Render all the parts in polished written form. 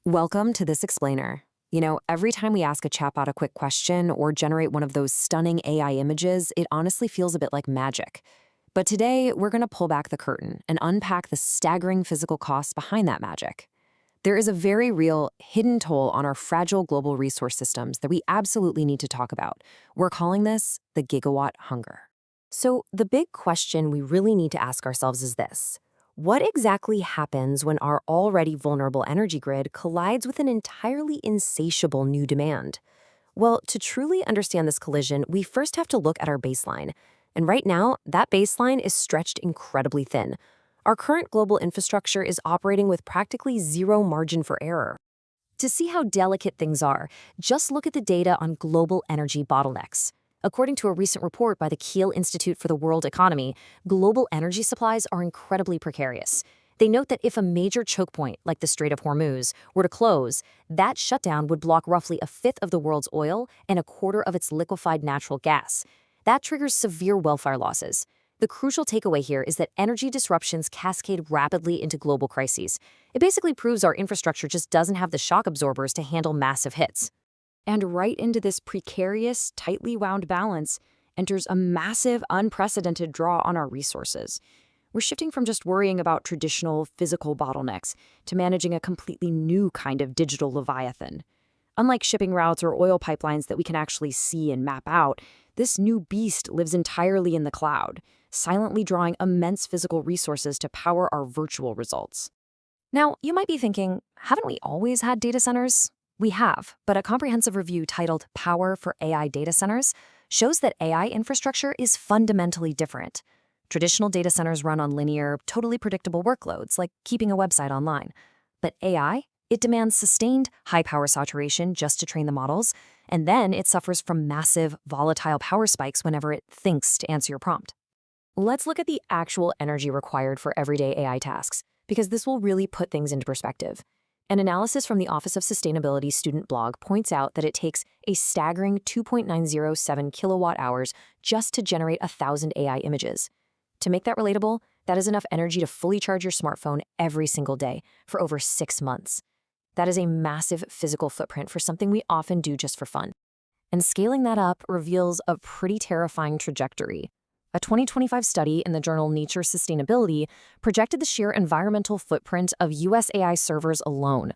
Welcome to This Explainer. Every time we ask a chatbot a quick question or generate one of those stunning AI images, it honestly feels a bit like magic. But today, we're going to pull back the curtain and unpack the staggering physical costs behind that magic. There is a very real, hidden toll on our fragile global resource systems that we absolutely need to talk about. We're calling this the gigawatt hunger. So the big question we really need to ask ourselves is this. What exactly happens when our already vulnerable energy grid collides with an entirely insatiable new demand? Well, to truly understand this collision, we first have to look at our baseline. And right now, that baseline is stretched incredibly thin. Our current global infrastructure is operating with practically zero margin for error. To see how delicate things are, just look at the data on global energy bottlenecks. According to a recent report by the Kiel Institute for the World Economy, global energy supplies are incredibly precarious. They note that if a major choke point, like the Strait of Hormuz, were to close, that shutdown would block roughly a fifth of the world's oil and a quarter of its liquefied natural gas. That triggers severe welfare losses. The crucial takeaway here is that energy disruptions cascade rapidly into global crises. It basically proves our infrastructure just doesn't have the shock absorbers to handle massive hits. And right into this precarious, tightly wound balance enters a massive, unprecedented draw on our resources. We're shifting from just worrying about traditional physical bottlenecks to managing a completely new kind of digital leviathan. Unlike shipping routes or oil pipelines that we can actually see and map out, this new beast lives entirely in the cloud, silently drawing immense physical resources to power our virtual results. Now, you might be thinking, haven't we always had data centers? We have, but a comprehensive review titled Power for AI Data Centers shows that AI infrastructure is fundamentally different. Traditional data centers run on linear, totally predictable workloads, like keeping a website online. But AI, it demands sustained high-power saturation just to train the models, and then it suffers from massive, volatile power spikes whenever it thinks to answer your prompt. Let's look at the actual energy required for everyday AI tasks, because this will really put things into perspective. An analysis from the Office of Sustainability student blog points out that it takes a staggering 2.907 kilowatt hours just to generate 1,000 AI images. To make that relatable, that is enough energy to fully charge your smartphone every single day for over 6 months. That is a massive physical footprint for something we often do just for fun. And scaling that up reveals a pretty terrifying trajectory. A 2025 study in the journal Nature Sustainability projected the sheer environmental footprint of US AI servers alone.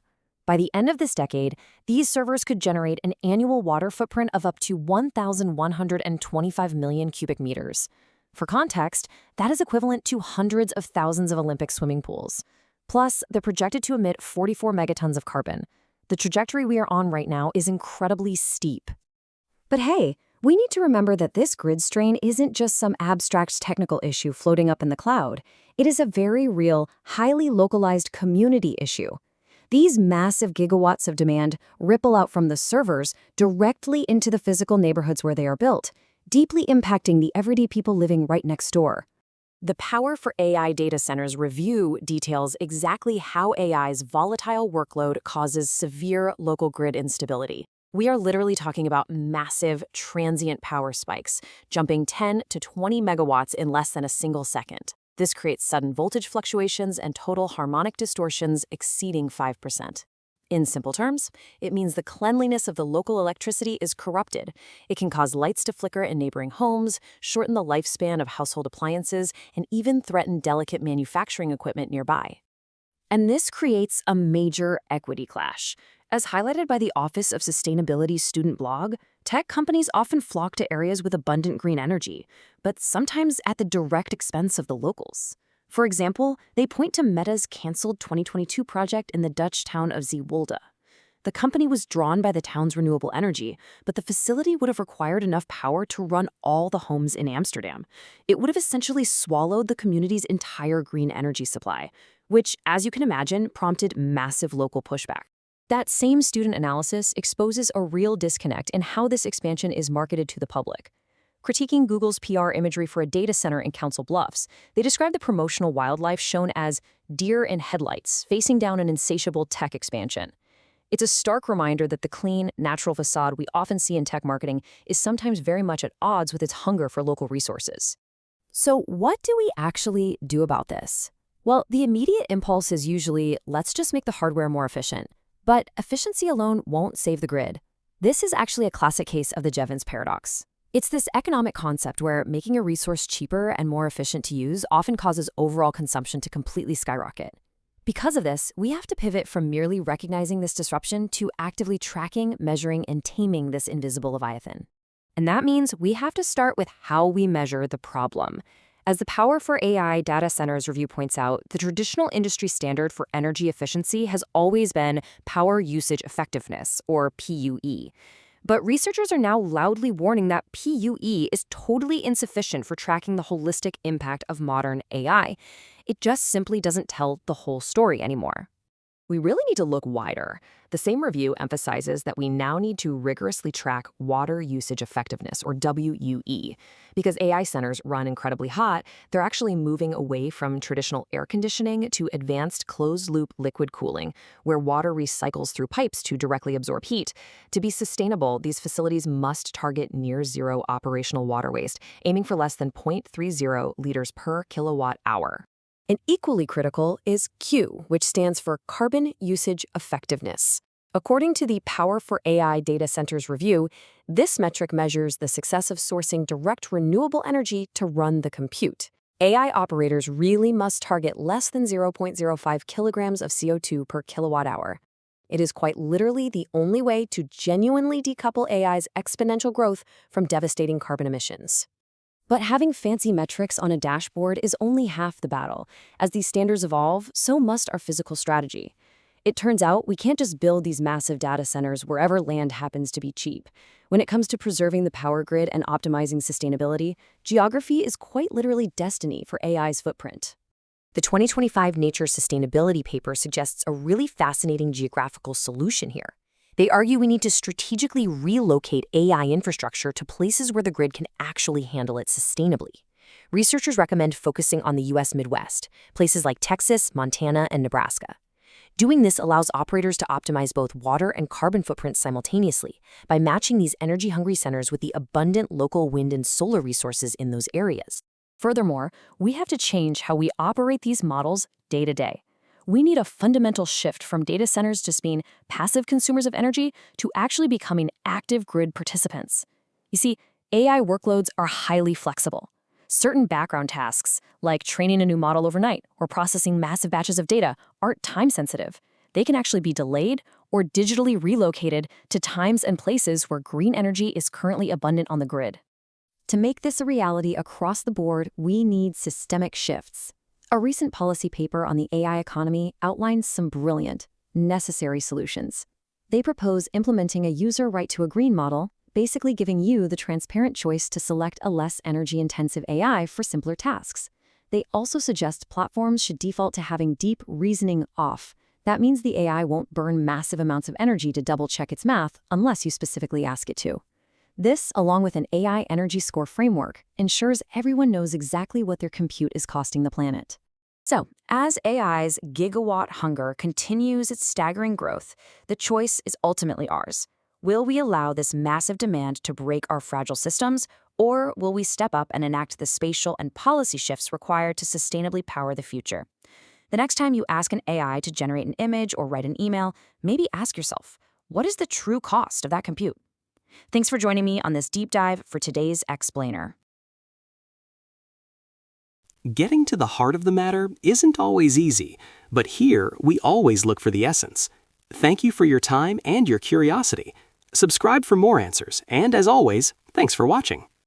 By the end of this decade, these servers could generate an annual water footprint of up to 1,125 million cubic meters. For context, that is equivalent to hundreds of thousands of Olympic swimming pools. Plus, they're projected to emit 44 megatons of carbon. The trajectory we are on right now is incredibly steep. But hey, we need to remember that this grid strain isn't just some abstract technical issue floating up in the cloud. It is a very real, highly localized community issue. These massive gigawatts of demand ripple out from the servers directly into the physical neighborhoods where they are built, deeply impacting the everyday people living right next door. The Power for AI Data Centers review details exactly how AI's volatile workload causes severe local grid instability. We are literally talking about massive, transient power spikes, jumping 10 to 20 megawatts in less than a single second. This creates sudden voltage fluctuations and total harmonic distortions exceeding 5%. In simple terms, it means the cleanliness of the local electricity is corrupted. It can cause lights to flicker in neighboring homes, shorten the lifespan of household appliances, and even threaten delicate manufacturing equipment nearby. And this creates a major equity clash. As highlighted by the Office of Sustainability student blog, tech companies often flock to areas with abundant green energy, but sometimes at the direct expense of the locals. For example, they point to Meta's canceled 2022 project in the Dutch town of Zeewolde. The company was drawn by the town's renewable energy, but the facility would have required enough power to run all the homes in Amsterdam. It would have essentially swallowed the community's entire green energy supply, which, as you can imagine, prompted massive local pushback. That same student analysis exposes a real disconnect in how this expansion is marketed to the public. Critiquing Google's PR imagery for a data center in Council Bluffs, they describe the promotional wildlife shown as deer in headlights facing down an insatiable tech expansion. It's a stark reminder that the clean, natural facade we often see in tech marketing is sometimes very much at odds with its hunger for local resources. So what do we actually do about this? Well, the immediate impulse is usually, let's just make the hardware more efficient. But efficiency alone won't save the grid. This is actually a classic case of the Jevons paradox. It's this economic concept where making a resource cheaper and more efficient to use often causes overall consumption to completely skyrocket. Because of this, we have to pivot from merely recognizing this disruption to actively tracking, measuring, and taming this invisible leviathan. And that means we have to start with how we measure the problem. As the Power for AI Data Centers review points out, the traditional industry standard for energy efficiency has always been power usage effectiveness, or PUE. But researchers are now loudly warning that PUE is totally insufficient for tracking the holistic impact of modern AI. It just simply doesn't tell the whole story anymore. We really need to look wider. The same review emphasizes that we now need to rigorously track water usage effectiveness, or WUE. Because AI centers run incredibly hot, they're actually moving away from traditional air conditioning to advanced closed-loop liquid cooling, where water recycles through pipes to directly absorb heat. To be sustainable, these facilities must target near-zero operational water waste, aiming for less than 0.30 liters per kilowatt hour. And equally critical is Q, which stands for Carbon Usage Effectiveness. According to the Power for AI Data Centers review, this metric measures the success of sourcing direct renewable energy to run the compute. AI operators really must target less than 0.05 kilograms of CO2 per kilowatt hour. It is quite literally the only way to genuinely decouple AI's exponential growth from devastating carbon emissions. But having fancy metrics on a dashboard is only half the battle. As these standards evolve, so must our physical strategy. It turns out we can't just build these massive data centers wherever land happens to be cheap. When it comes to preserving the power grid and optimizing sustainability, geography is quite literally destiny for AI's footprint. The 2025 Nature Sustainability paper suggests a really fascinating geographical solution here. They argue we need to strategically relocate AI infrastructure to places where the grid can actually handle it sustainably. Researchers recommend focusing on the U.S. Midwest, places like Texas, Montana, and Nebraska. Doing this allows operators to optimize both water and carbon footprints simultaneously by matching these energy-hungry centers with the abundant local wind and solar resources in those areas. Furthermore, we have to change how we operate these models day to day. We need a fundamental shift from data centers just being passive consumers of energy to actually becoming active grid participants. You see, AI workloads are highly flexible. Certain background tasks, like training a new model overnight or processing massive batches of data, aren't time-sensitive. They can actually be delayed or digitally relocated to times and places where green energy is currently abundant on the grid. To make this a reality across the board, we need systemic shifts. A recent policy paper on the AI economy outlines some brilliant, necessary solutions. They propose implementing a user right-to-a-green model, basically giving you the transparent choice to select a less energy-intensive AI for simpler tasks. They also suggest platforms should default to having deep reasoning off. That means the AI won't burn massive amounts of energy to double-check its math unless you specifically ask it to. This, along with an AI energy score framework, ensures everyone knows exactly what their compute is costing the planet. So, as AI's gigawatt hunger continues its staggering growth, the choice is ultimately ours. Will we allow this massive demand to break our fragile systems, or will we step up and enact the spatial and policy shifts required to sustainably power the future? The next time you ask an AI to generate an image or write an email, maybe ask yourself, what is the true cost of that compute? Thanks for joining me on this deep dive for today's Explainer. Getting to the heart of the matter isn't always easy, but here we always look for the essence. Thank you for your time and your curiosity. Subscribe for more answers, and as always, thanks for watching.